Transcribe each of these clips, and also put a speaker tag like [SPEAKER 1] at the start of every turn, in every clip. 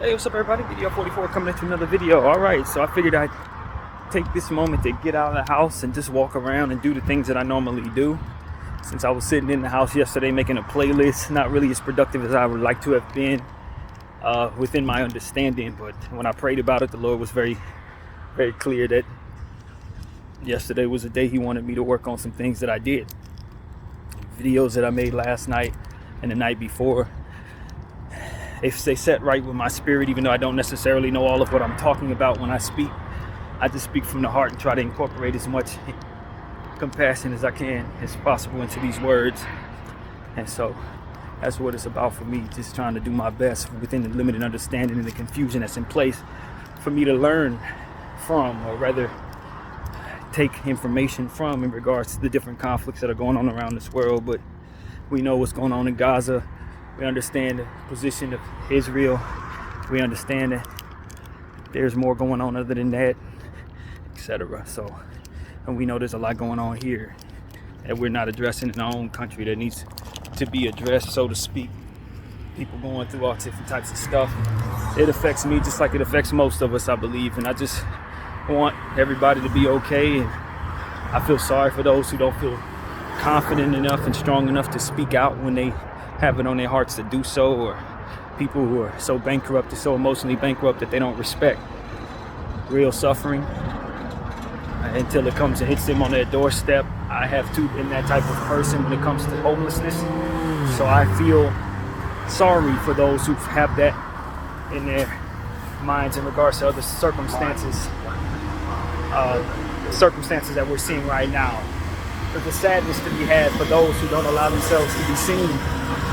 [SPEAKER 1] Hey, what's up everybody? BDF 44 coming into another video. Alright, so I figured I'd take this moment to get out of the house and just walk around and do the things that I normally do. Since I was sitting in the house yesterday making a playlist, not really as productive as I would like to have been within my understanding, but when I prayed about it, the Lord was very, very clear that yesterday was the day He wanted me to work on some things that I did. Videos that I made last night and the night before, if they set right with my spirit, even though I don't necessarily know all of what I'm talking about when I speak. I just speak from the heart and try to incorporate as much compassion as I can, as possible, into these words. And so that's what it's about for me, just trying to do my best within the limited understanding and the confusion that's in place for me to learn from, or rather take information from, in regards to the different conflicts that are going on around this world. But we know what's going on in Gaza. We understand the position of Israel. We understand that there's more going on other than that, etc. So, and we know there's a lot going on here that we're not addressing in our own country that needs to be addressed, so to speak. People going through all different types of stuff. It affects me just like it affects most of us, I believe. And I just want everybody to be okay. And I feel sorry for those who don't feel confident enough and strong enough to speak out when they have it on their hearts to do so, or people who are so bankrupt, so emotionally bankrupt that they don't respect real suffering until it comes and hits them on their doorstep. I have too been that type of person when it comes to homelessness, so I feel sorry for those who have that in their minds in regards to other circumstances that we're seeing right now. There's a sadness to be had for those who don't allow themselves to be seen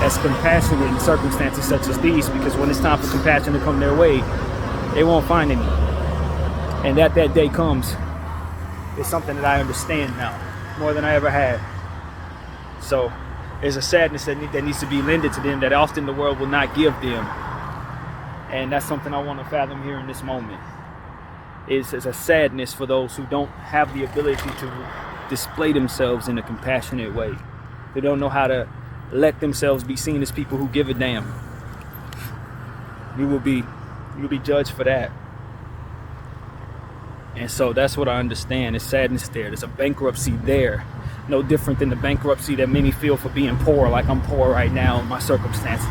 [SPEAKER 1] as compassionate in circumstances such as these, because when it's time for compassion to come their way, they won't find any. And that day comes is something that I understand now more than I ever had. So there's a sadness that needs to be lended to them that often the world will not give them. And that's something I want to fathom here in this moment. Is a sadness for those who don't have the ability to display themselves in a compassionate way. They don't know how to let themselves be seen as people who give a damn. You will be judged for that. And so that's what I understand. There's sadness there. There's a bankruptcy there. No different than the bankruptcy that many feel for being poor, like I'm poor right now in my circumstances.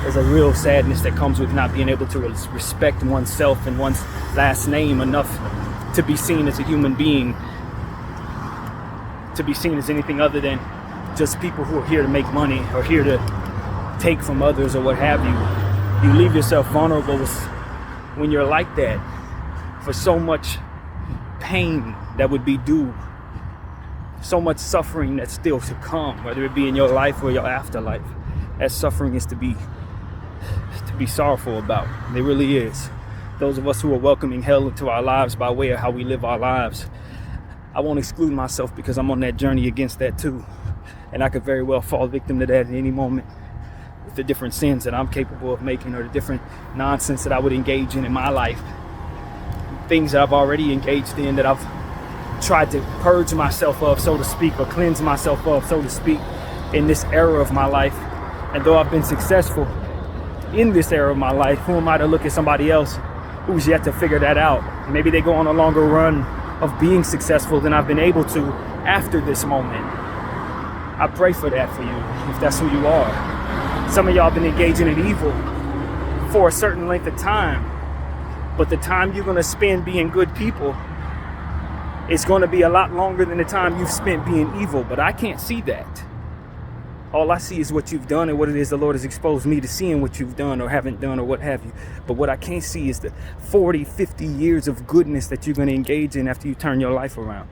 [SPEAKER 1] There's a real sadness that comes with not being able to respect oneself and one's last name enough to be seen as a human being, to be seen as anything other than just people who are here to make money or here to take from others or what have you. You leave yourself vulnerable when you're like that for so much pain that would be due, so much suffering that's still to come, whether it be in your life or your afterlife. That suffering is to be sorrowful about. It really is. Those of us who are welcoming hell into our lives by way of how we live our lives, I won't exclude myself because I'm on that journey against that too. And I could very well fall victim to that at any moment with the different sins that I'm capable of making, or the different nonsense that I would engage in my life. Things that I've already engaged in that I've tried to purge myself of, so to speak, or cleanse myself of, so to speak, in this era of my life. And though I've been successful in this era of my life, who am I to look at somebody else who's yet to figure that out? Maybe they go on a longer run of being successful than I've been able to after this moment. I pray for that for you, if that's who you are. Some of y'all been engaging in evil for a certain length of time, but the time you're going to spend being good people is going to be a lot longer than the time you've spent being evil. But I can't see that. All I see is what you've done and what it is the Lord has exposed me to seeing, what you've done or haven't done or what have you. But what I can't see is the 40, 50 years of goodness that you're going to engage in after you turn your life around.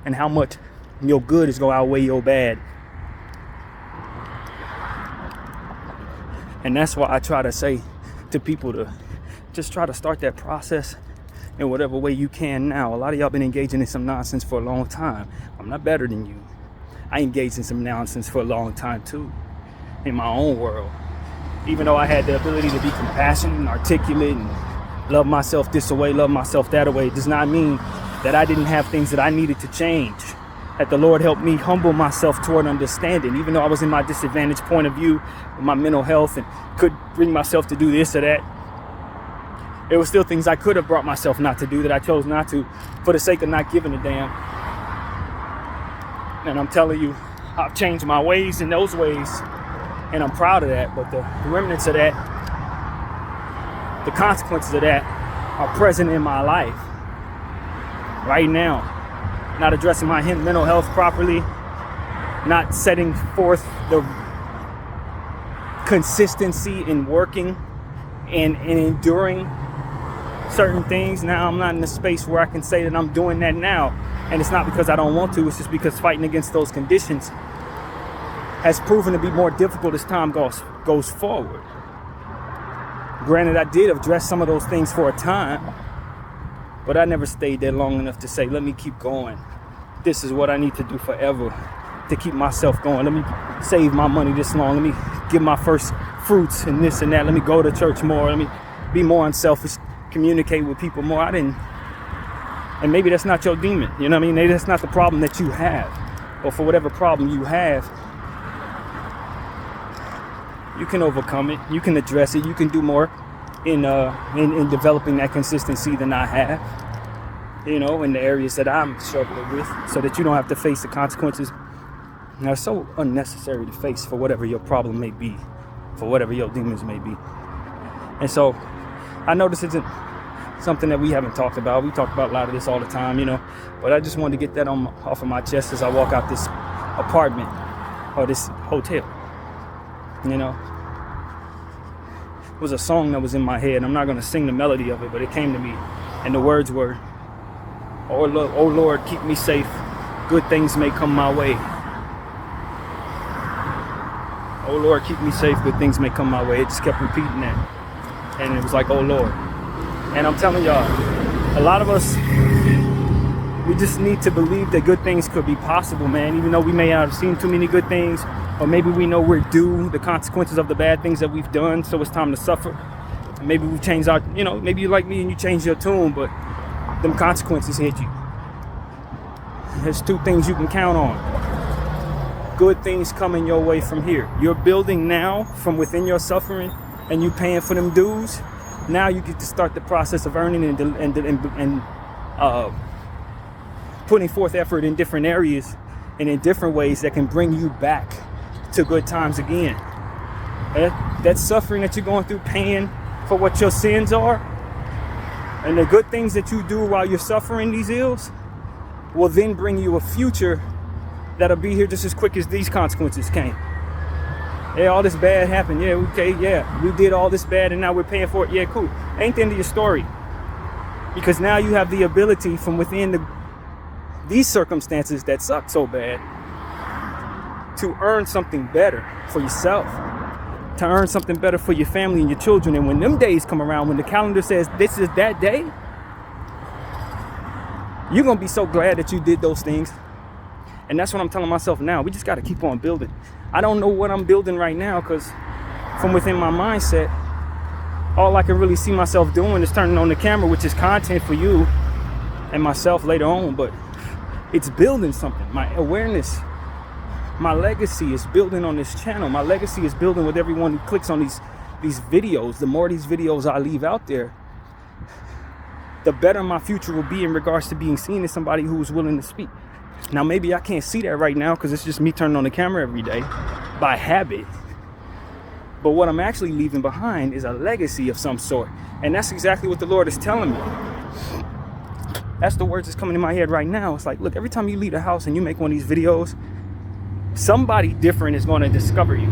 [SPEAKER 1] And how much your good is going to outweigh your bad. And that's why I try to say to people to just try to start that process in whatever way you can now. A lot of y'all been engaging in some nonsense for a long time. I'm not better than you. I engaged in some nonsense for a long time too, in my own world. Even though I had the ability to be compassionate and articulate and love myself this way, love myself that way, it does not mean that I didn't have things that I needed to change. that the Lord helped me humble myself toward understanding, even though I was in my disadvantaged point of view with my mental health and could bring myself to do this or that. There were still things I could have brought myself not to do that I chose not to for the sake of not giving a damn. And I'm telling you, I've changed my ways in those ways, and I'm proud of that. But the remnants of that, the consequences of that are present in my life right now. Not addressing my mental health properly, not setting forth the consistency in working and enduring certain things. Now I'm not in a space where I can say that I'm doing that now. And it's not because I don't want to, it's just because fighting against those conditions has proven to be more difficult as time goes forward. Granted, I did address some of those things for a time, but I never stayed there long enough to say, let me keep going. This is what I need to do forever to keep myself going. Let me save my money this long. Let me give my first fruits and this and that. Let me go to church more. Let me be more unselfish, communicate with people more. I didn't. And maybe that's not your demon. You know what I mean? Maybe that's not the problem that you have. Or for whatever problem you have, you can overcome it. You can address it. You can do more in developing that consistency than I have, you know, in the areas that I'm struggling with, so that you don't have to face the consequences. Now, it's so unnecessary to face for whatever your problem may be, for whatever your demons may be. And so I know this isn't something that we haven't talked about. We talk about a lot of this all the time, you know, but I just wanted to get that off of my chest as I walk out this apartment or this hotel. You know, it was a song that was in my head. I'm not going to sing the melody of it, but it came to me, and the words were, oh Lord, keep me safe. Good things may come my way. Oh Lord, keep me safe. Good things may come my way. It just kept repeating that. And it was like, oh Lord. And I'm telling y'all, a lot of us, we just need to believe that good things could be possible, man. Even though we may not have seen too many good things, or maybe we know we're due the consequences of the bad things that we've done, so it's time to suffer. Maybe we've changed our, you know, maybe you're like me and you changed your tune, but them consequences hit you. There's two things you can count on. Good things coming your way from here. You're building now from within your suffering, and you paying for them dues. Now you get to start the process of earning and putting forth effort in different areas and in different ways that can bring you back to good times again. That suffering that you're going through, paying for what your sins are, and the good things that you do while you're suffering these ills, will then bring you a future that'll be here just as quick as these consequences came. Yeah, all this bad happened. Yeah, okay, yeah, we did all this bad and now we're paying for it. Yeah, cool. Ain't the end of your story. Because now you have the ability from within these circumstances that suck so bad to earn something better for yourself, to earn something better for your family and your children. And when them days come around, when the calendar says this is that day, you're going to be so glad that you did those things. And that's what I'm telling myself now. We just got to keep on building. I don't know what I'm building right now, because from within my mindset, all I can really see myself doing is turning on the camera, which is content for you and myself later on. But it's building something. My awareness, my legacy is building on this channel. My legacy is building with everyone who clicks on these videos. The more these videos I leave out there, the better my future will be in regards to being seen as somebody who is willing to speak. Now, maybe I can't see that right now because it's just me turning on the camera every day by habit. But what I'm actually leaving behind is a legacy of some sort. And that's exactly what the Lord is telling me. That's the words that's coming in my head right now. It's like, look, every time you leave the house and you make one of these videos, somebody different is going to discover you.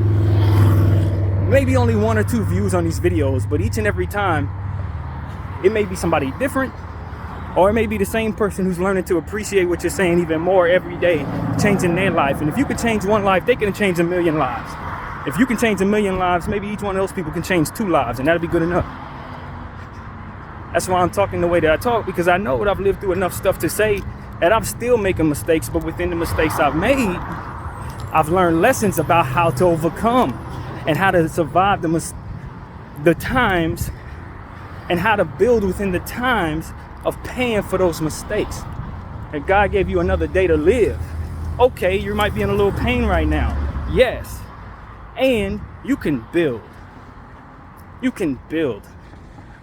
[SPEAKER 1] Maybe only 1 or 2 views on these videos, but each and every time, it may be somebody different, or it may be the same person who's learning to appreciate what you're saying even more every day, changing their life. And if you could change one life, they can change 1,000,000 lives. If you can change 1,000,000 lives, maybe each one of those people can change 2 lives, and that'll be good enough. That's why I'm talking the way that I talk, because I know that I've lived through enough stuff to say that I'm still making mistakes, but within the mistakes I've made, I've learned lessons about how to overcome and how to survive the times, and how to build within the times of paying for those mistakes. And God gave you another day to live. Okay, you might be in a little pain right now. Yes. And you can build. You can build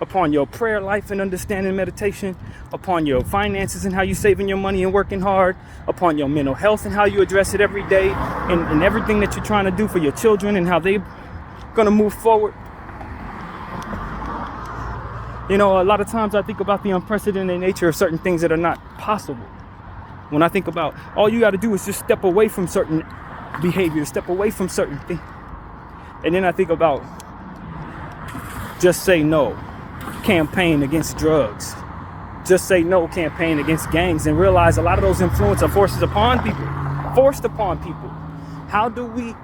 [SPEAKER 1] upon your prayer life and understanding meditation, upon your finances and how you saving your money and working hard, upon your mental health and how you address it every day, and everything that you're trying to do for your children and how they're going to move forward. You know, a lot of times I think about the unprecedented nature of certain things that are not possible. When I think about all you got to do is just step away from certain behavior, step away from certain things. And then I think about just say no campaign against drugs. Just say no campaign against gangs, and realize a lot of those influence are forced upon people. How do we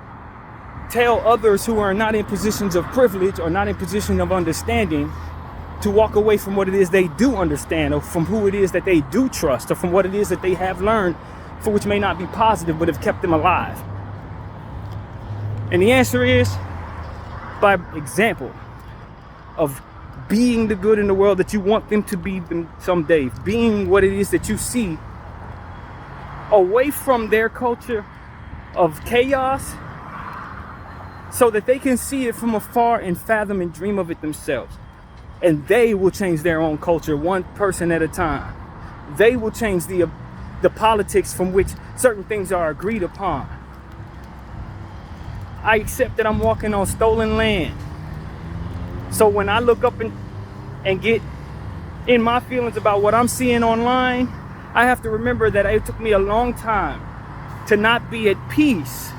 [SPEAKER 1] tell others who are not in positions of privilege or not in position of understanding to walk away from what it is they do understand, or from who it is that they do trust, or from what it is that they have learned, for which may not be positive but have kept them alive? And the answer is by example of being the good in the world that you want them to be someday, being what it is that you see, away from their culture of chaos, so that they can see it from afar and fathom and dream of it themselves. And they will change their own culture one person at a time. They will change the politics from which certain things are agreed upon. I accept that I'm walking on stolen land. So when I look up and get in my feelings about what I'm seeing online, I have to remember that it took me a long time to not be at peace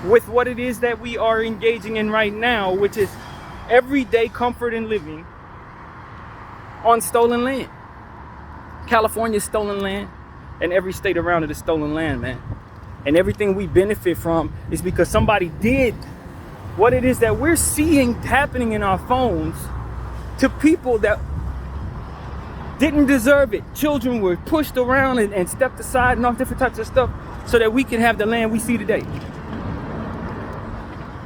[SPEAKER 1] with what it is that we are engaging in right now, which is everyday comfort and living on stolen land. California's stolen land, and every state around it is stolen land, man. And everything we benefit from is because somebody did what it is that we're seeing happening in our phones to people that didn't deserve it. Children were pushed around and stepped aside and all different types of stuff so that we can have the land we see today.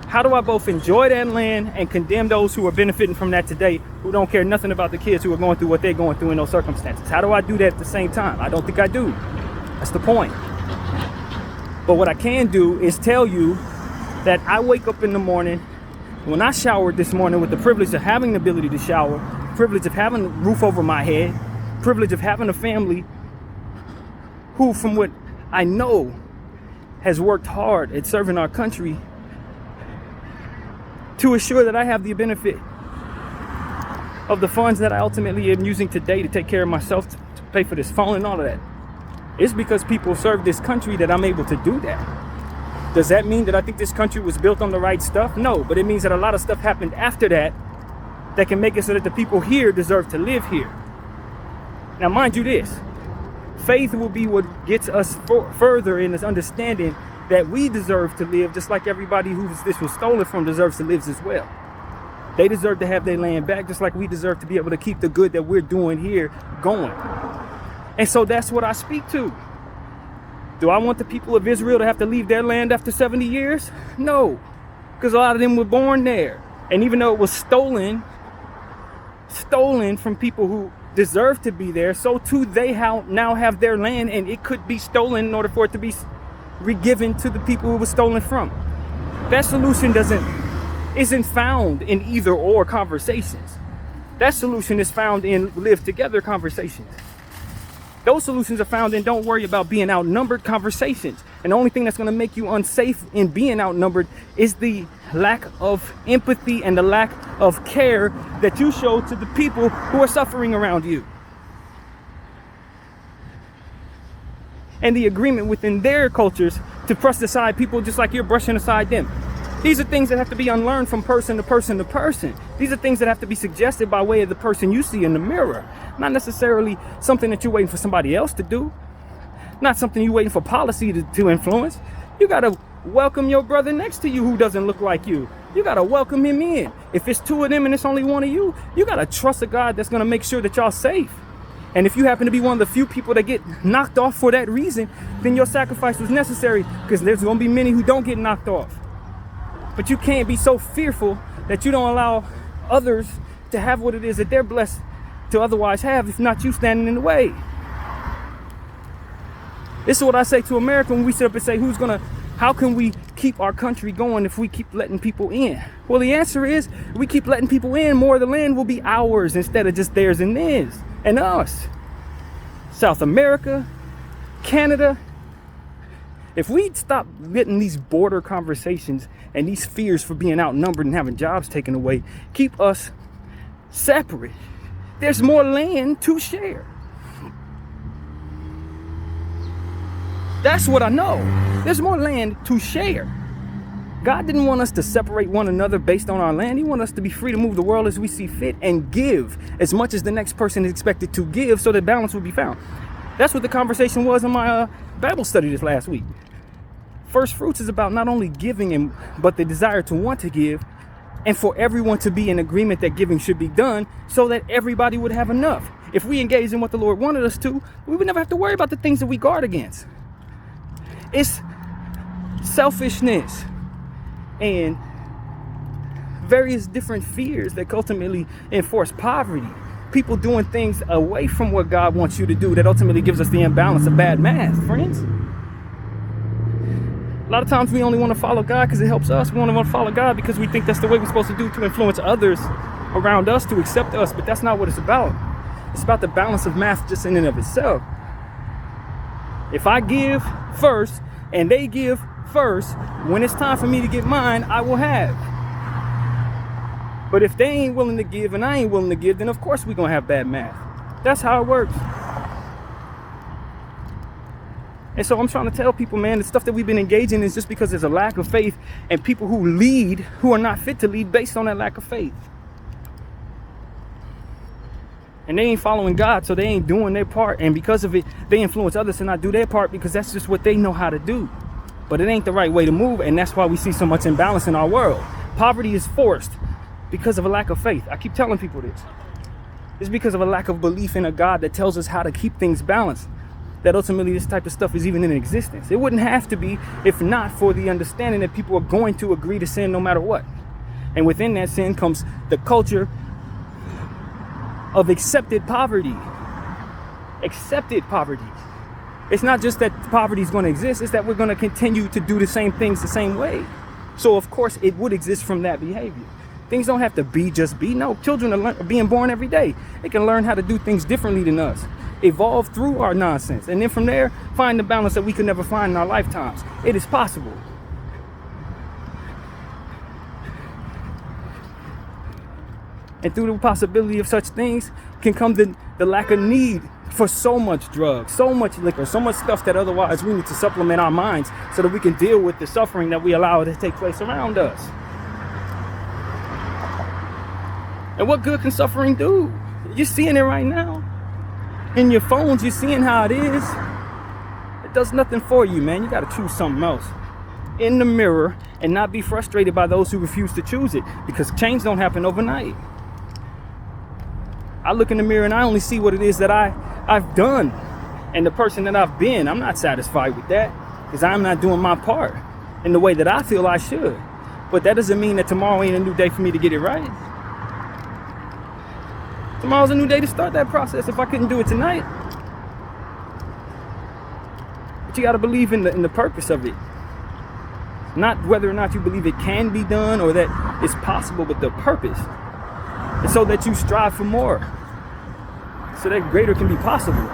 [SPEAKER 1] How do I both enjoy that land and condemn those who are benefiting from that today, who don't care nothing about the kids who are going through what they're going through in those circumstances? How do I do that at the same time? I don't think I do. That's the point. But what I can do is tell you that I wake up in the morning, when I showered this morning with the privilege of having the ability to shower, privilege of having a roof over my head, privilege of having a family who, from what I know, has worked hard at serving our country, to assure that I have the benefit of the funds that I ultimately am using today to take care of myself, to pay for this phone and all of that. It's because people serve this country that I'm able to do that. Does that mean that I think this country was built on the right stuff? No, but it means that a lot of stuff happened after that that can make it so that the people here deserve to live here. Now, mind you this, faith will be what gets us further in this understanding that we deserve to live just like everybody who this was stolen from deserves to live as well. They deserve to have their land back just like we deserve to be able to keep the good that we're doing here going. And so that's what I speak to. Do I want the people of Israel to have to leave their land after 70 years? No, because a lot of them were born there. And even though it was stolen from people who deserve to be there, so too they now have their land, and it could be stolen in order for it to be re-given to the people who it was stolen from. That solution isn't found in either or conversations. That solution is found in live together conversations. Those solutions are found in don't worry about being outnumbered conversations. And the only thing that's going to make you unsafe in being outnumbered is the lack of empathy and the lack of care that you show to the people who are suffering around you. And the agreement within their cultures to brush aside people just like you're brushing aside them. These are things that have to be unlearned from person to person to person. These are things that have to be suggested by way of the person you see in the mirror. Not necessarily something that you're waiting for somebody else to do. Not something you're waiting for policy to influence. You got to welcome your brother next to you who doesn't look like you. You got to welcome him in. If it's two of them and it's only one of you, you got to trust a God that's going to make sure that y'all safe. And if you happen to be one of the few people that get knocked off for that reason, then your sacrifice was necessary, because there's going to be many who don't get knocked off. But you can't be so fearful that you don't allow others to have what it is that they're blessed to otherwise have, if not you standing in the way. This is what I say to America when we sit up and say, how can we keep our country going if we keep letting people in? Well, the answer is, if we keep letting people in, more of the land will be ours instead of just theirs and theirs and us. South America, Canada. If we stop getting these border conversations and these fears for being outnumbered and having jobs taken away, keep us separate, there's more land to share. That's what I know. There's more land to share. God didn't want us to separate one another based on our land. He wanted us to be free to move the world as we see fit and give as much as the next person is expected to give so that balance will be found. That's what the conversation was in my Bible study this last week. First fruits is about not only giving, but the desire to want to give, and for everyone to be in agreement that giving should be done so that everybody would have enough. If we engage in what the Lord wanted us to, we would never have to worry about the things that we guard against. It's selfishness and various different fears that ultimately enforce poverty. People doing things away from what God wants you to do that ultimately gives us the imbalance of bad math, friends. A lot of times we only want to follow God because it helps us. We only want to follow God because we think that's the way we're supposed to do to influence others around us to accept us, but that's not what it's about. It's about the balance of math just in and of itself. If I give first and they give first, when it's time for me to get mine, I will have. But if they ain't willing to give and I ain't willing to give, then of course we're going to have bad math. That's how it works. And so I'm trying to tell people, man, the stuff that we've been engaging in is just because there's a lack of faith and people who lead who are not fit to lead based on that lack of faith. And they ain't following God, so they ain't doing their part. And because of it, they influence others to not do their part because that's just what they know how to do. But it ain't the right way to move, and that's why we see so much imbalance in our world. Poverty is forced because of a lack of faith. I keep telling people this. It's because of a lack of belief in a God that tells us how to keep things balanced, that ultimately this type of stuff is even in existence. It wouldn't have to be if not for the understanding that people are going to agree to sin no matter what. And within that sin comes the culture of accepted poverty. Accepted poverty. It's not just that poverty is going to exist, it's that we're going to continue to do the same things the same way. So of course it would exist from that behavior. Things don't have to be just be. No, children are being born every day. They can learn how to do things differently than us. Evolve through our nonsense. And then from there, find the balance that we could never find in our lifetimes. It is possible. And through the possibility of such things can come the lack of need for so much drugs, so much liquor, so much stuff that otherwise we need to supplement our minds so that we can deal with the suffering that we allow to take place around us. And what good can suffering do? You're seeing it right now. In your phones, you're seeing how it is. It does nothing for you, man. You got to choose something else. In the mirror and not be frustrated by those who refuse to choose it, because change don't happen overnight. I look in the mirror and I only see what it is that I've done and the person that I've been. I'm not satisfied with that because I'm not doing my part in the way that I feel I should. But that doesn't mean that tomorrow ain't a new day for me to get it right. Tomorrow's a new day to start that process if I couldn't do it tonight. But you got to believe in the purpose of it. Not whether or not you believe it can be done or that it's possible, but the purpose. And so that you strive for more. So that greater can be possible.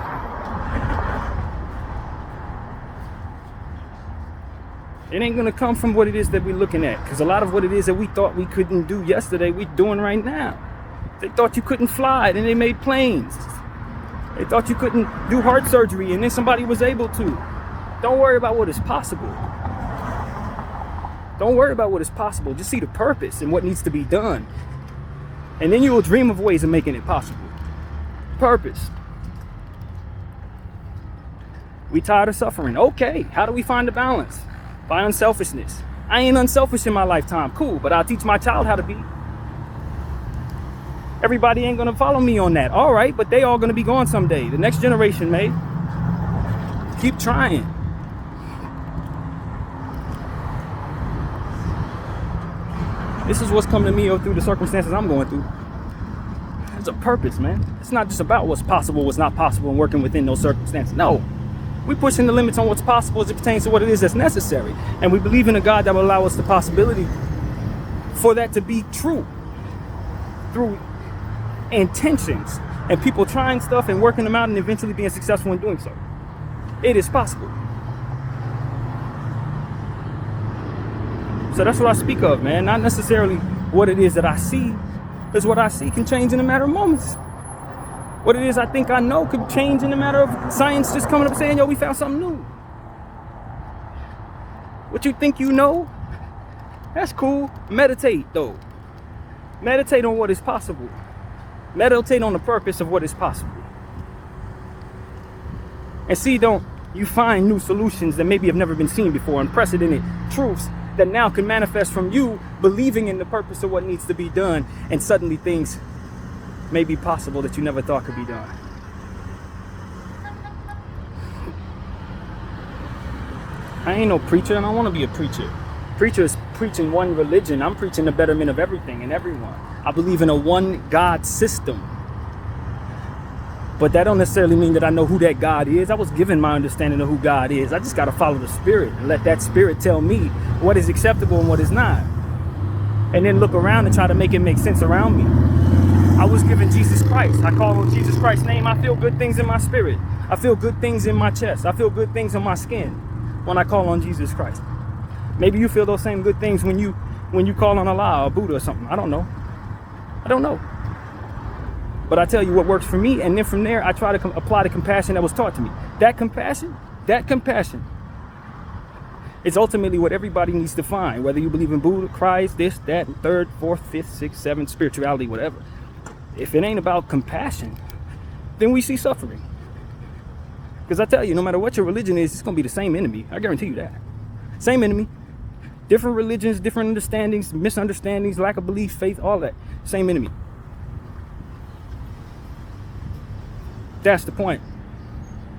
[SPEAKER 1] It ain't going to come from what it is that we're looking at. Because a lot of what it is that we thought we couldn't do yesterday, we're doing right now. They thought you couldn't fly, and they made planes. They thought you couldn't do heart surgery, and then somebody was able to. Don't worry about what is possible. Don't worry about what is possible. Just see the purpose and what needs to be done. And then you will dream of ways of making it possible. Purpose. We tired of suffering. Okay, how do we find the balance? By unselfishness. I ain't unselfish in my lifetime. Cool, but I'll teach my child how to be. Everybody ain't gonna follow me on that. All right, but they all gonna be gone someday. The next generation may. Keep trying. This is what's coming to me through the circumstances I'm going through. There's a purpose, man. It's not just about what's possible, what's not possible, and working within those circumstances. No. We're pushing the limits on what's possible as it pertains to what it is that's necessary. And we believe in a God that will allow us the possibility for that to be true through intentions and people trying stuff and working them out and eventually being successful in doing so. It is possible. So that's what I speak of, man. Not necessarily what it is that I see, because what I see can change in a matter of moments. What it is I think I know could change in a matter of science just coming up and saying, yo, we found something new. What you think you know, that's cool. Meditate, though. Meditate on what is possible. Meditate on the purpose of what is possible. And see, don't you find new solutions that maybe have never been seen before, unprecedented truths that now can manifest from you believing in the purpose of what needs to be done, and suddenly things may be possible that you never thought could be done. I ain't no preacher, and I don't want to be a preacher. Preacher is preaching one religion. I'm preaching the betterment of everything and everyone. I believe in a one God system. But that don't necessarily mean that I know who that God is. I was given my understanding of who God is. I just got to follow the Spirit and let that Spirit tell me what is acceptable and what is not. And then look around and try to make it make sense around me. I was given Jesus Christ. I call on Jesus Christ's name. I feel good things in my spirit. I feel good things in my chest. I feel good things on my skin when I call on Jesus Christ. Maybe you feel those same good things when you call on Allah or Buddha or something. I don't know. But I tell you what works for me, and then from there I try to apply the compassion that was taught to me. That compassion is ultimately what everybody needs to find, whether you believe in Buddha, Christ, this, that, and third, fourth, fifth, sixth, seventh, spirituality, whatever. If it ain't about compassion, then we see suffering. Because I tell you, no matter what your religion is, it's going to be the same enemy. I guarantee you that. Same enemy. Different religions, different understandings, misunderstandings, lack of belief, faith, all that. Same enemy. That's the point.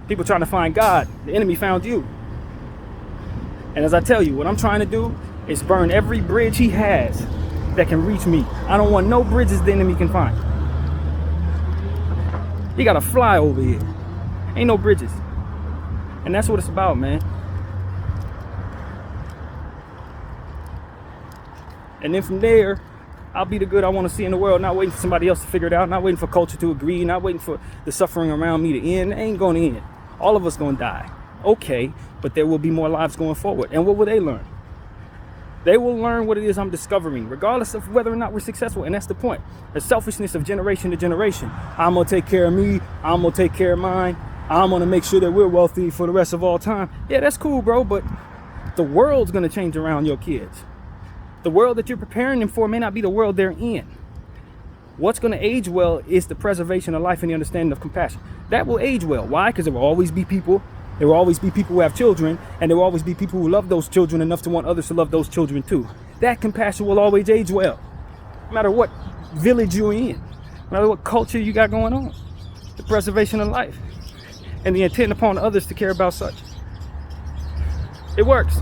[SPEAKER 1] People trying to find God. The enemy found you. And as I tell you, what I'm trying to do is burn every bridge he has that can reach me. I don't want no bridges the enemy can find. He got to fly over here. Ain't no bridges. And that's what it's about, man. And then from there, I'll be the good I want to see in the world, not waiting for somebody else to figure it out, not waiting for culture to agree, not waiting for the suffering around me to end. It ain't going to end. All of us going to die. Okay, but there will be more lives going forward. And what will they learn? They will learn what it is I'm discovering, regardless of whether or not we're successful. And that's the point. The selfishness of generation to generation. I'm going to take care of me. I'm going to take care of mine. I'm going to make sure that we're wealthy for the rest of all time. Yeah, that's cool, bro. But the world's going to change around your kids. The world that you're preparing them for may not be the world they're in. What's going to age well is the preservation of life and the understanding of compassion. That will age well. Why? Because there will always be people. There will always be people who have children, and there will always be people who love those children enough to want others to love those children too. That compassion will always age well, no matter what village you're in, no matter what culture you got going on. The preservation of life and the intent upon others to care about such. It works.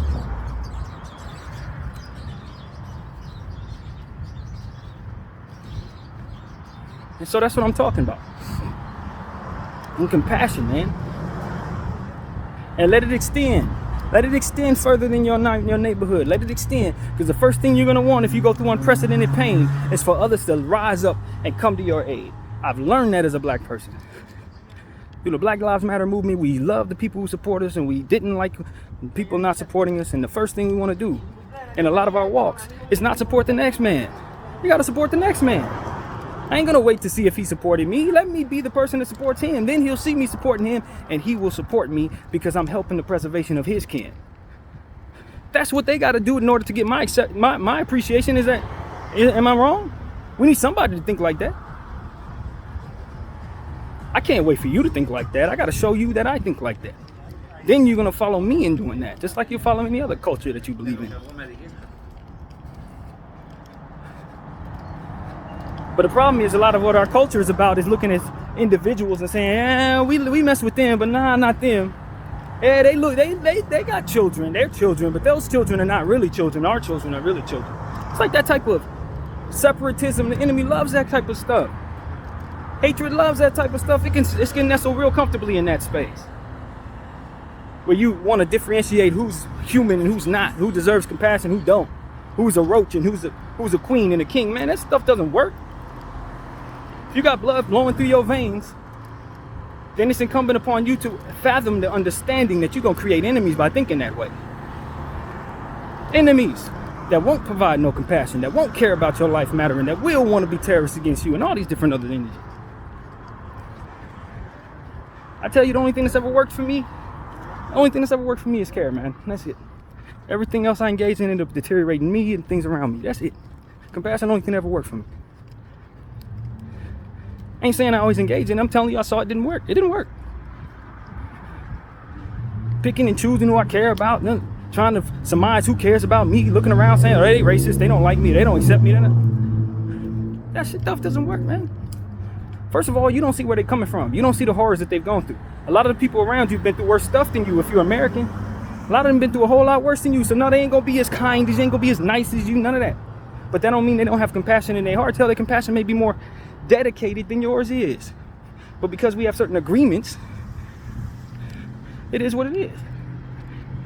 [SPEAKER 1] And so that's what I'm talking about. And compassion, man. And let it extend. Let it extend further than your neighborhood. Let it extend. Because the first thing you're going to want if you go through unprecedented pain is for others to rise up and come to your aid. I've learned that as a black person. Through the Black Lives Matter movement, we love the people who support us, and we didn't like people not supporting us. And the first thing we want to do in a lot of our walks is not support the next man. You got to support the next man. I ain't gonna wait to see if he supported me. Let me be the person that supports him. Then he'll see me supporting him, and he will support me because I'm helping the preservation of his kin. That's what they got to do in order to get my appreciation. Is that? Am I wrong? We need somebody to think like that. I can't wait for you to think like that. I got to show you that I think like that. Then you're gonna follow me in doing that, just like you're following any other culture that you believe in. But the problem is a lot of what our culture is about is looking at individuals and saying, we mess with them, but nah, not them. Yeah, they got children, they're children, but those children are not really children. Our children are really children. It's like that type of separatism. The enemy loves that type of stuff. Hatred loves that type of stuff. It can nestle real comfortably in that space. where you want to differentiate who's human and who's not, who deserves compassion, who don't, who's a roach and who's a queen and a king. Man, that stuff doesn't work. If you got blood flowing through your veins, then it's incumbent upon you to fathom the understanding that you're going to create enemies by thinking that way. Enemies that won't provide no compassion, that won't care about your life mattering, that will want to be terrorists against you, and all these different other energies. I tell you, the only thing that's ever worked for me, is care, man. That's it. Everything else I engage in ended up deteriorating me and things around me. That's it. Compassion, the only thing that ever worked for me. I ain't saying I always engage in it. I'm telling you, I saw it didn't work. It didn't work. Picking and choosing who I care about, trying to surmise who cares about me, looking around saying, oh, they racist, they don't like me, they don't accept me. That shit stuff doesn't work, man. First of all, you don't see where they're coming from. You don't see the horrors that they've gone through. A lot of the people around you have been through worse stuff than you if you're American. A lot of them been through a whole lot worse than you. So no, they ain't gonna be as kind, they ain't gonna be as nice as you, none of that. But that don't mean they don't have compassion in their heart. Tell their compassion may be more dedicated than yours is. But because we have certain agreements, it is what it is.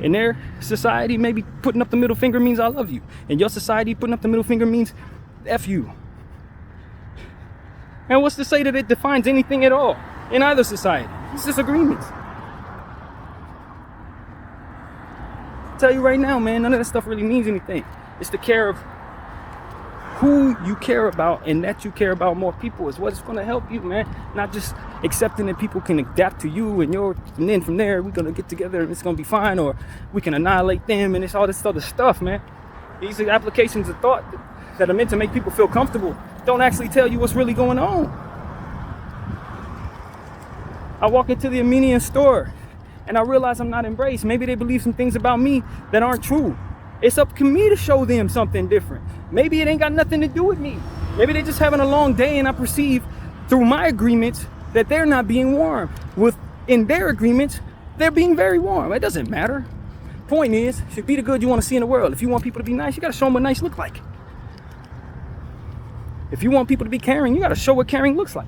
[SPEAKER 1] In their society, maybe putting up the middle finger means I love you. In your society, putting up the middle finger means F you. And what's to say that it defines anything at all in either society? It's just agreements. I tell you right now, man, none of that stuff really means anything. It's the care of who you care about, and that you care about more people is what's going to help you, man. Not just accepting that people can adapt to you and then from there we're going to get together and it's going to be fine, or we can annihilate them and it's all this other stuff, man. These are applications of thought that are meant to make people feel comfortable, don't actually tell you what's really going on. I walk into the Armenian store and I realize I'm not embraced. Maybe they believe some things about me that aren't true. It's up to me to show them something different. Maybe it ain't got nothing to do with me. Maybe they're just having a long day and I perceive through my agreements that they're not being warm. In their agreements, they're being very warm. It doesn't matter. Point is, should be the good you want to see in the world. If you want people to be nice, you got to show them what nice look like. If you want people to be caring, you got to show what caring looks like.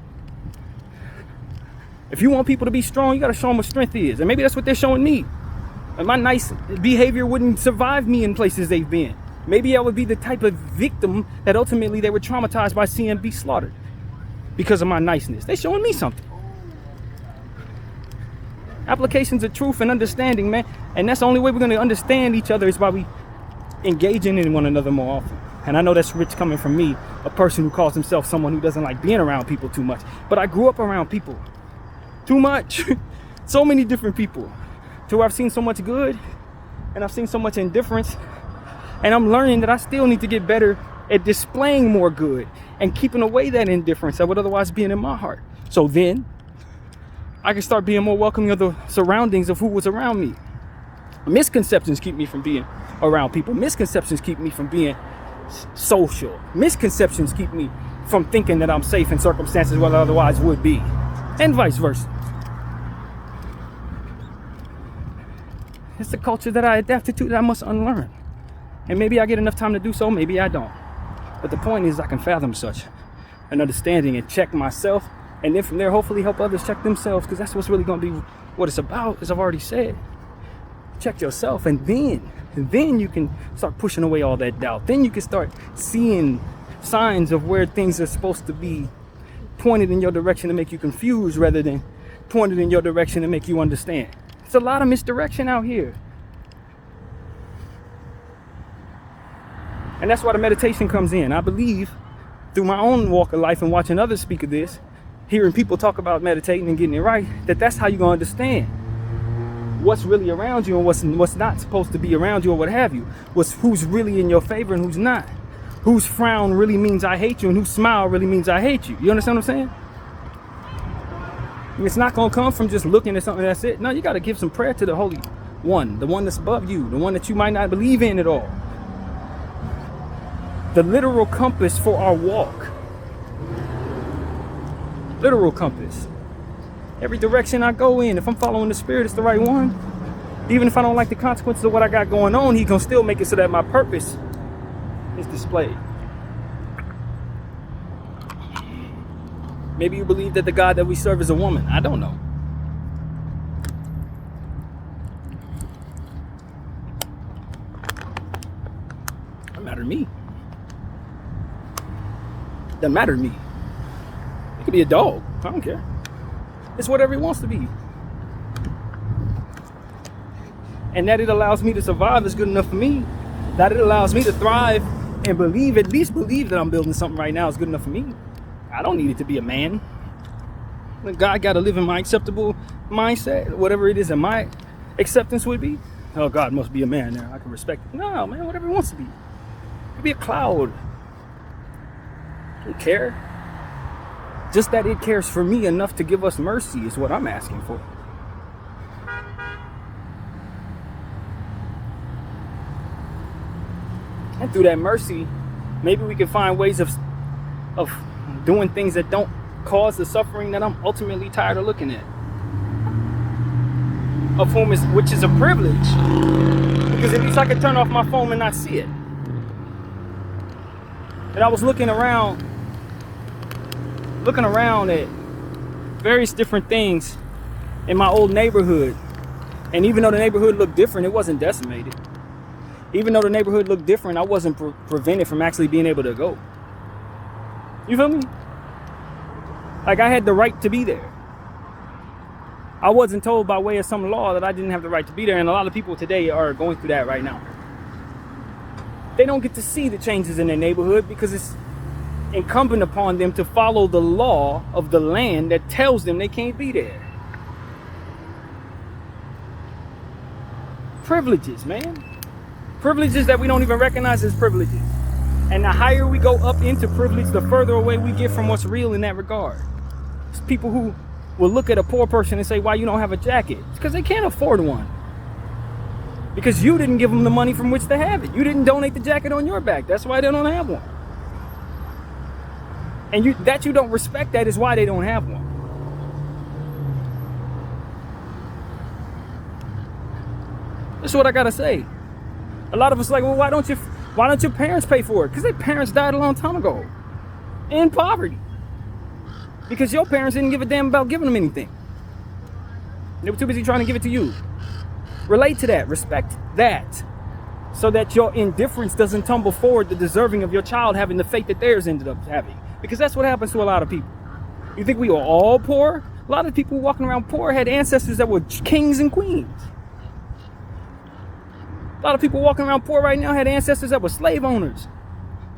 [SPEAKER 1] If you want people to be strong, you got to show them what strength is. And maybe that's what they're showing me. And my nice behavior wouldn't survive me in places they've been. Maybe I would be the type of victim that ultimately they were traumatized by seeing be slaughtered because of my niceness. They're showing me something. Applications of truth and understanding, man. And that's the only way we're going to understand each other is by we engaging in one another more often. And I know that's rich coming from me, a person who calls himself someone who doesn't like being around people too much. But I grew up around people too much. So many different people. To where I've seen so much good and I've seen so much indifference. And I'm learning that I still need to get better at displaying more good and keeping away that indifference that would otherwise be in my heart. So then I can start being more welcoming of the surroundings of who was around me. Misconceptions keep me from being around people. Misconceptions keep me from being social. Misconceptions keep me from thinking that I'm safe in circumstances where I otherwise would be. And vice versa. It's a culture that I adapted to that I must unlearn. And maybe I get enough time to do so, maybe I don't. But the point is I can fathom such an understanding and check myself. And then from there, hopefully help others check themselves. Because that's what's really going to be what it's about, as I've already said. Check yourself, and then you can start pushing away all that doubt. Then you can start seeing signs of where things are supposed to be pointed in your direction to make you confused rather than pointed in your direction to make you understand. It's a lot of misdirection out here. And that's why the meditation comes in. I believe through my own walk of life and watching others speak of this, hearing people talk about meditating and getting it right, that's how you're going to understand what's really around you and what's not supposed to be around you or what have you. Who's really in your favor and who's not. Whose frown really means I hate you and whose smile really means I hate you. You understand what I'm saying? And it's not going to come from just looking at something that's it. No, you got to give some prayer to the Holy One, the one that's above you, the one that you might not believe in at all. The literal compass for our walk. Literal compass. Every direction I go in, if I'm following the Spirit, it's the right one. Even if I don't like the consequences of what I got going on, He can still make it so that my purpose is displayed. Maybe you believe that the God that we serve is a woman. I don't know. to me. Doesn't matter to me. It could be a dog. I don't care. It's whatever it wants to be. And that it allows me to survive is good enough for me. That it allows me to thrive and believe, at least believe that I'm building something right now is good enough for me. I don't need it to be a man. God got to live in my acceptable mindset, whatever it is that my acceptance would be. Oh, God must be a man now. I can respect it. No, man, whatever he wants to be. It could be a cloud. I don't care. Just that it cares for me enough to give us mercy is what I'm asking for. And through that mercy, maybe we can find ways of doing things that don't cause the suffering that I'm ultimately tired of looking at. Which is a privilege. Because at least I can turn off my phone and not see it. And I was looking around at various different things in my old neighborhood. And even though the neighborhood looked different, it wasn't decimated. Even though the neighborhood looked different, I wasn't prevented from actually being able to go. You feel me? Like I had the right to be there. I wasn't told by way of some law that I didn't have the right to be there. And a lot of people today are going through that right now. They don't get to see the changes in their neighborhood because it's incumbent upon them to follow the law of the land that tells them they can't be there. Privileges, man. Privileges that we don't even recognize as privileges. And the higher we go up into privilege, the further away we get from what's real in that regard. It's people who will look at a poor person and say, why you don't have a jacket? It's because they can't afford one. Because you didn't give them the money from which to have it. You didn't donate the jacket on your back. That's why they don't have one. And you don't respect that is why they don't have one. That's what I gotta say. A lot of us are like, well, why don't your parents pay for it? Because their parents died a long time ago. In poverty. Because your parents didn't give a damn about giving them anything. They were too busy trying to give it to you. Relate to that. Respect that. So that your indifference doesn't tumble forward the deserving of your child having the fate that theirs ended up having. Because that's what happens to a lot of people. You think we were all poor? A lot of people walking around poor had ancestors that were kings and queens. A lot of people walking around poor right now had ancestors that were slave owners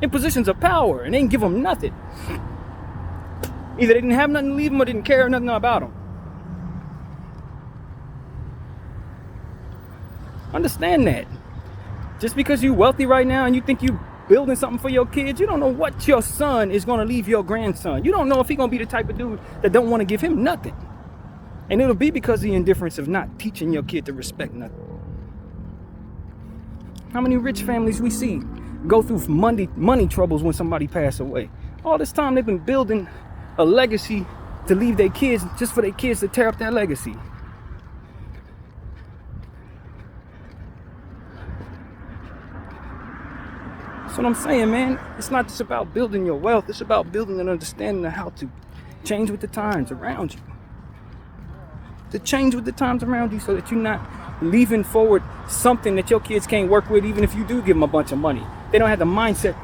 [SPEAKER 1] in positions of power, and they didn't give them nothing. Either they didn't have nothing to leave them or didn't care nothing about them. Understand that. Just because you're wealthy right now and you think you're building something for your kids, you don't know what your son is going to leave your grandson. You don't know if he's going to be the type of dude that don't want to give him nothing. And it'll be because of the indifference of not teaching your kid to respect nothing. How many rich families we see go through money troubles when somebody passes away? All this time they've been building a legacy to leave their kids, just for their kids to tear up that legacy. That's what I'm saying, man. It's not just about building your wealth. It's about building an understanding of how to change with the times around you. To change with the times around you so that you're not leaving forward something that your kids can't work with, even if you do give them a bunch of money. They don't have the mindset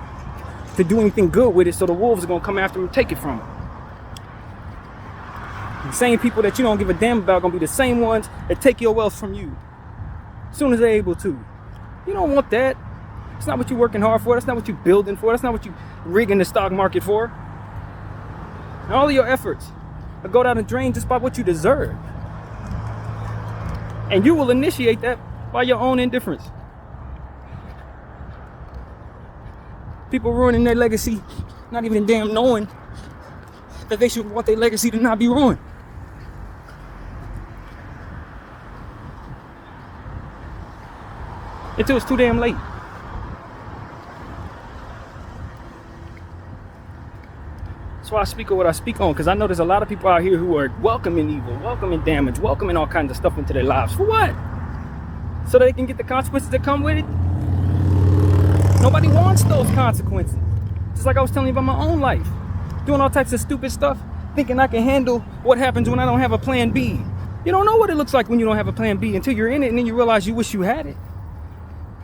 [SPEAKER 1] to do anything good with it, so the wolves are going to come after them and take it from them. The same people that you don't give a damn about are going to be the same ones that take your wealth from you as soon as they're able to. You don't want that. It's not what you're working hard for. That's not what you're building for. That's not what you're rigging the stock market for. And all of your efforts will go down the drain just by what you deserve. And you will initiate that by your own indifference. People ruining their legacy, not even damn knowing that they should want their legacy to not be ruined. Until it's too damn late. That's why I speak on what I speak on, because I know there's a lot of people out here who are welcoming evil, welcoming damage, welcoming all kinds of stuff into their lives. For what? So they can get the consequences that come with it? Nobody wants those consequences. Just like I was telling you about my own life. Doing all types of stupid stuff, thinking I can handle what happens when I don't have a plan B. You don't know what it looks like when you don't have a plan B until you're in it, and then you realize you wish you had it.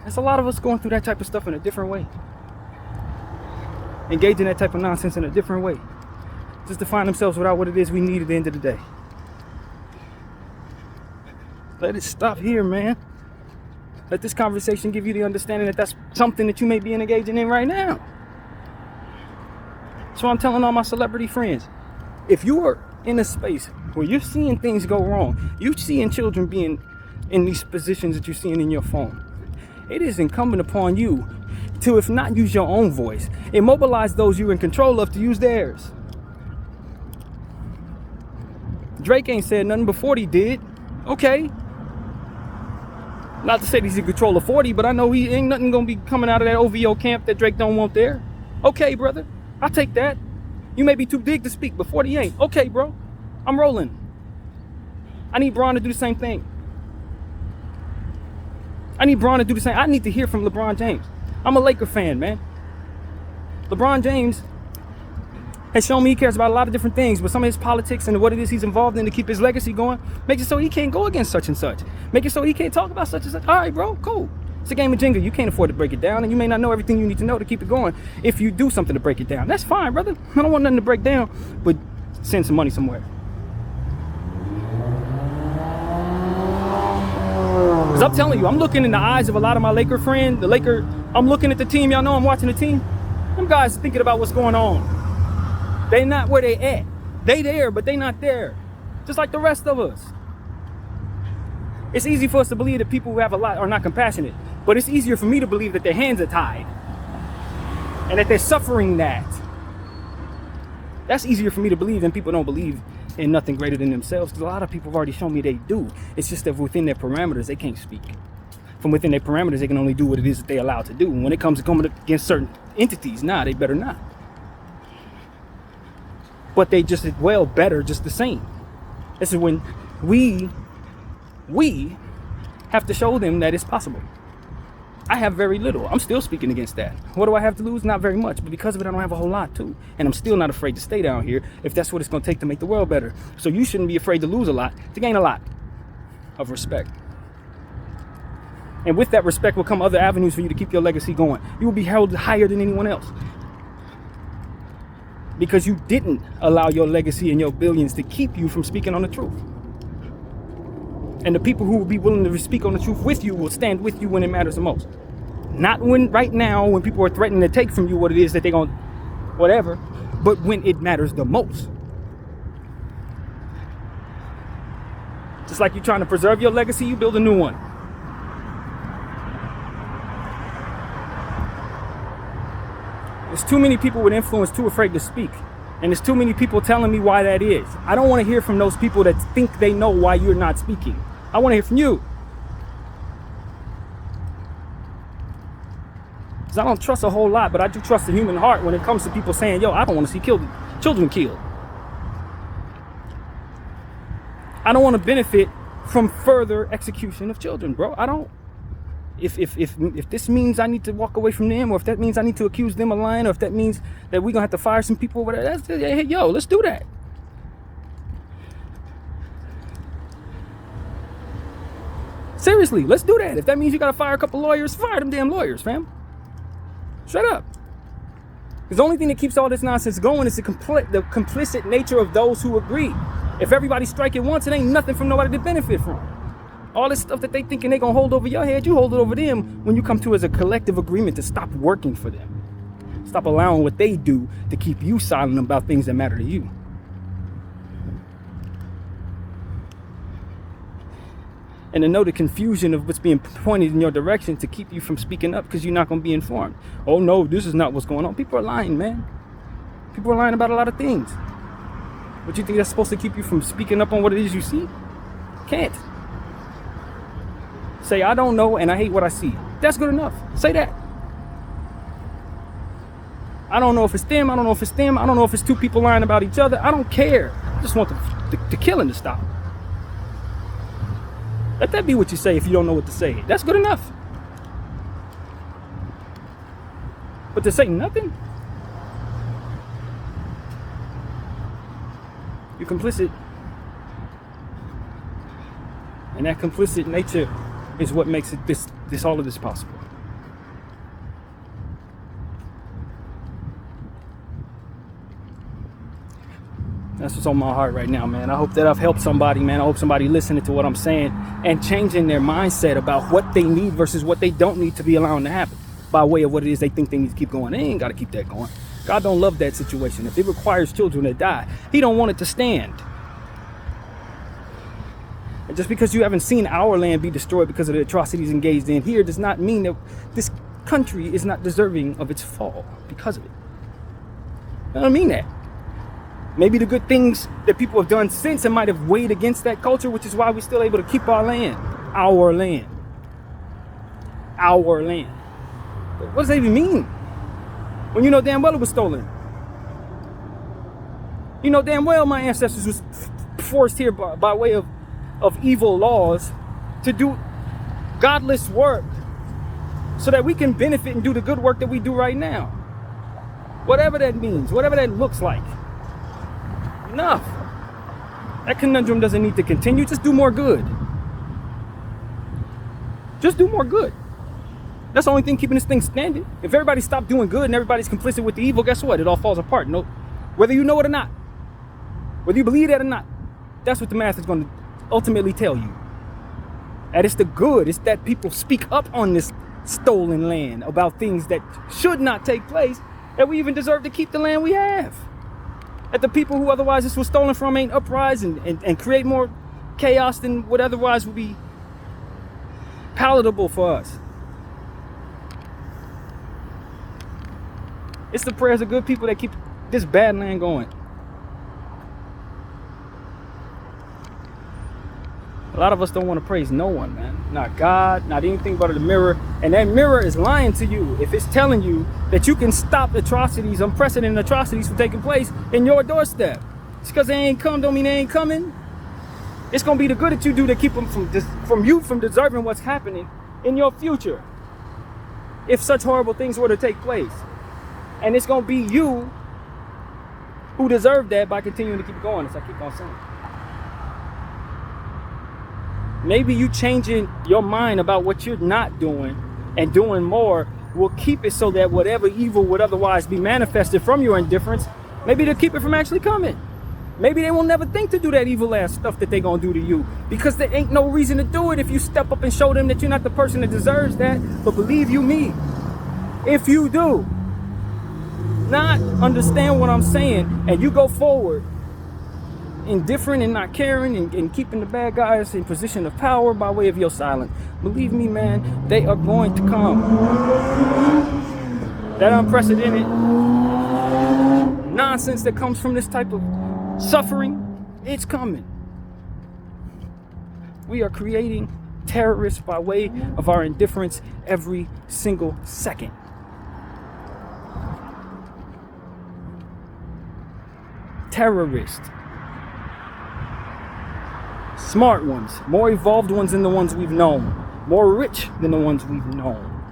[SPEAKER 1] There's a lot of us going through that type of stuff in a different way. engage in that type of nonsense in a different way, just to find themselves without what it is we need at the end of the day. Let it stop here, man. Let this conversation give you the understanding that that's something that you may be engaging in right now. So I'm telling all my celebrity friends, if you are in a space where you're seeing things go wrong, you're seeing children being in these positions that you're seeing in your phone, it is incumbent upon you to, if not use your own voice, immobilize those you're in control of to use theirs. Drake ain't said nothing but 40 did. Okay. Not to say he's in control of 40, but I know he ain't nothing gonna be coming out of that OVO camp that Drake don't want there. Okay, brother. I'll take that. You may be too big to speak, but 40 ain't. Okay, bro. I'm rolling. I need Bron to do the same thing. I need to hear from LeBron James. I'm a Laker fan, man. LeBron James has shown me he cares about a lot of different things, but some of his politics and what it is he's involved in to keep his legacy going makes it so he can't go against such and such. Make it so he can't talk about such and such. All right, bro, cool. It's a game of Jenga. You can't afford to break it down, and you may not know everything you need to know to keep it going if you do something to break it down. That's fine, brother. I don't want nothing to break down, but send some money somewhere. Because I'm telling you, I'm looking in the eyes of a lot of my Laker friends. I'm looking at the team. Y'all know I'm watching the team. Them guys thinking about what's going on. They not where they at. They there, but they not there. Just like the rest of us. It's easy for us to believe that people who have a lot are not compassionate. But it's easier for me to believe that their hands are tied. And that they're suffering that. That's easier for me to believe than people don't believe in nothing greater than themselves. Because a lot of people have already shown me they do. It's just that within their parameters, they can't speak. From within their parameters, they can only do what it is that they're allowed to do. And when it comes to coming against certain entities, they better not. But they just as well better just the same. This is when we have to show them that it's possible. I have very little. I'm still speaking against that. What do I have to lose? Not very much. But because of it, I don't have a whole lot too. And I'm still not afraid to stay down here if that's what it's going to take to make the world better. So you shouldn't be afraid to lose a lot to gain a lot of respect. And with that respect will come other avenues for you to keep your legacy going. You will be held higher than anyone else. Because you didn't allow your legacy and your billions to keep you from speaking on the truth. And the people who will be willing to speak on the truth with you will stand with you when it matters the most. Not when right now when people are threatening to take from you what it is that they're going to whatever, but when it matters the most. Just like you're trying to preserve your legacy, you build a new one. There's too many people with influence too afraid to speak. And there's too many people telling me why that is. I don't want to hear from those people that think they know why you're not speaking. I want to hear from you. Because I don't trust a whole lot, but I do trust the human heart when it comes to people saying, yo, I don't want to see children killed. I don't want to benefit from further execution of children, bro. I don't. If this means I need to walk away from them, or if that means I need to accuse them of lying, or if that means that we're going to have to fire some people, whatever, hey, yo, let's do that. Seriously, let's do that. If that means you got to fire a couple lawyers, fire them damn lawyers, fam. Shut up. Because the only thing that keeps all this nonsense going is the complicit nature of those who agree. If everybody strike it once, it ain't nothing from nobody to benefit from. All this stuff that they thinking they gonna hold over your head, you hold it over them when you come to as a collective agreement to stop working for them. Stop allowing what they do to keep you silent about things that matter to you. And to know the confusion of what's being pointed in your direction to keep you from speaking up because you're not going to be informed. Oh no, this is not what's going on. People are lying, man. People are lying about a lot of things. But you think that's supposed to keep you from speaking up on what it is you see? Can't. Say, I don't know and I hate what I see. That's good enough. Say that. I don't know if it's them. I don't know if it's them. I don't know if it's two people lying about each other. I don't care. I just want the killing to stop. Let that be what you say if you don't know what to say. That's good enough. But to say nothing? You're complicit. And that complicit nature is what makes it all of this possible. That's what's on my heart right now, man. I hope that I've helped somebody, man. I hope somebody listening to what I'm saying and changing their mindset about what they need versus what they don't need to be allowing to happen by way of what it is they think they need to keep going. They ain't got to keep that going. God don't love that situation. If it requires children to die, he don't want it to stand. And just because you haven't seen our land be destroyed because of the atrocities engaged in here does not mean that this country is not deserving of its fall because of it. I don't mean that. Maybe the good things that people have done since it might have weighed against that culture, which is why we're still able to keep our land. Our land. Our land. But what does that even mean? When you know damn well it was stolen. You know damn well my ancestors was forced here by way of evil laws to do godless work so that we can benefit and do the good work that we do right now. Whatever that means, whatever that looks like. Enough. That conundrum doesn't need to continue. Just do more good. Just do more good. That's the only thing keeping this thing standing. If everybody stopped doing good and everybody's complicit with the evil, guess what? It all falls apart. No, whether you know it or not, whether you believe that or not, that's what the math is going to ultimately tell you. That it's the good. It's that people speak up on this stolen land about things that should not take place, that we even deserve to keep the land we have. That the people who otherwise this was stolen from ain't uprise and create more chaos than what otherwise would be palatable for us. It's the prayers of good people that keep this bad land going. A lot of us don't want to praise no one, man. Not God, not anything but the mirror. And that mirror is lying to you if it's telling you that you can stop atrocities, unprecedented atrocities from taking place in your doorstep. Just because they ain't come don't mean they ain't coming. It's going to be the good that you do to keep them from deserving what's happening in your future. If such horrible things were to take place. And it's going to be you who deserve that by continuing to keep going, as I keep on saying. Maybe you changing your mind about what you're not doing and doing more will keep it so that whatever evil would otherwise be manifested from your indifference, maybe they'll keep it from actually coming. Maybe they will never think to do that evil ass stuff that they're going to do to you, because there ain't no reason to do it if you step up and show them that you're not the person that deserves that. But believe you me, if you do not understand what I'm saying and you go forward indifferent and not caring and keeping the bad guys in position of power by way of your silence, believe me, man, they are going to come. That unprecedented nonsense that comes from this type of suffering, it's coming. We are creating terrorists by way of our indifference every single second. Terrorists. Smart ones, more evolved ones than the ones we've known, more rich than the ones we've known.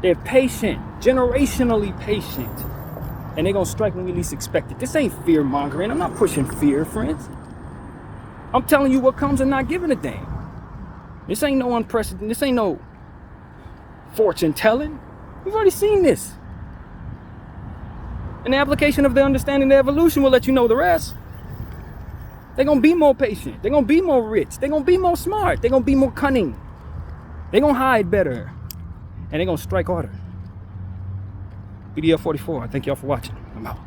[SPEAKER 1] They're patient, generationally patient, and they're gonna strike when we least expect it. This ain't fear mongering. I'm not pushing fear, friends. I'm telling you what comes and not giving a damn. This ain't no unprecedented. This ain't no fortune telling. We've already seen this. And the application of the understanding of evolution will let you know the rest. They're going to be more patient. They're going to be more rich. They're going to be more smart. They're going to be more cunning. They're going to hide better. And they're going to strike harder. BDF 44, I thank y'all for watching. I'm out.